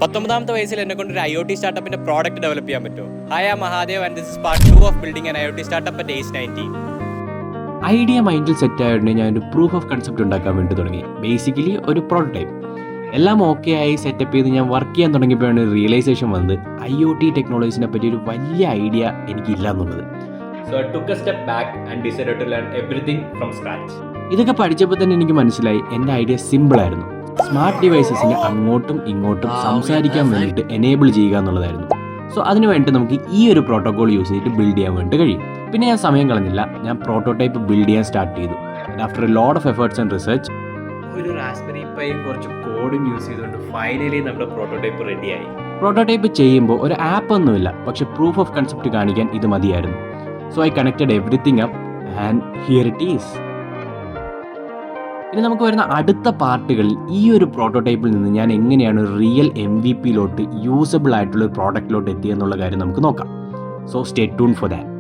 19ാമത്തെ വയസ്സിൽ എന്നെ കൊണ്ട് ഒരു IoT സ്റ്റാർട്ടപ്പിന്റെ പ്രോഡക്റ്റ് ഡെവലപ്പ് ചെയ്യാൻ പറ്റുമോ? Hi, I am Mahadev and this is part 2 of building an IoT startup at age 19. Idea മൈൻഡിൽ സെറ്റ് ആയതുകൊണ്ട് ഞാൻ ഒരു പ്രൂഫ് ഓഫ് കൺസെപ്റ്റ് ഉണ്ടാക്കാൻ വേണ്ടി തുടങ്ങി. ബേസിക്കലി ഒരു പ്രോട്ടോടൈപ്പ്. എല്ലാം ഓക്കെ ആയി സെറ്റപ്പ് ചെയ്ത് ഞാൻ വർക്ക് ചെയ്യാൻ തുടങ്ങിയപ്പോഴാണ് റിയലൈസേഷൻ വന്നത് IoT ടെക്നോളജീസിനെ പറ്റി ഒരു വലിയ ഐഡിയ എനിക്കില്ല എന്നുള്ളത്. So I took a step back and decided to learn everything from scratch. ഇതൊക്കെ പഠിച്ചപ്പോൾ തന്നെ എനിക്ക് മനസ്സിലായി എൻ്റെ ഐഡിയ സിമ്പിളായിരുന്നു. സ്മാർട്ട് ഡിവൈസസിനെ അങ്ങോട്ടും ഇങ്ങോട്ടും സംസാരിക്കാൻ വേണ്ടിയിട്ട് എനേബിൾ ചെയ്യുക എന്നുള്ളതായിരുന്നു. സോ അതിന് വേണ്ടി നമുക്ക് ഈ ഒരു പ്രോട്ടോകോൾ യൂസ് ചെയ്തിട്ട് ബിൽഡ് ചെയ്യാൻ വേണ്ടി കഴിയും. പിന്നെ ഞാൻ സമയം കളഞ്ഞില്ല, ഞാൻ പ്രോട്ടോടൈപ്പ് ബിൽഡ് ചെയ്യാൻ സ്റ്റാർട്ട് ചെയ്തു. After a lot of efforts and research ഒരു റാസ്ബെറി പൈയും കുറച്ച് കോഡും യൂസ് ചെയ്തുകൊണ്ട് ഫൈനലി നമ്മുടെ പ്രോട്ടോടൈപ്പ് റെഡിയായി. പ്രോട്ടോടൈപ്പ് ചെയ്യുമ്പോൾ ഒരു ആപ്പ് ഒന്നുമില്ല, പക്ഷെ പ്രൂഫ് ഓഫ് കൺസെപ്റ്റ് കാണിക്കാൻ ഇത് മതിയായിരുന്നു. So I connected everything up and here it is. ഇനി നമുക്ക് വരുന്ന അടുത്ത പാർട്ടുകളിൽ ഈ ഒരു പ്രോട്ടോടൈപ്പിൽ നിന്ന് ഞാൻ എങ്ങനെയാണ് ഒരു റിയൽ MVP യൂസബിൾ ആയിട്ടുള്ള ഒരു പ്രോഡക്റ്റിലോട്ട് എത്തിയെന്നുള്ള കാര്യം നമുക്ക് നോക്കാം. So stay tune for that.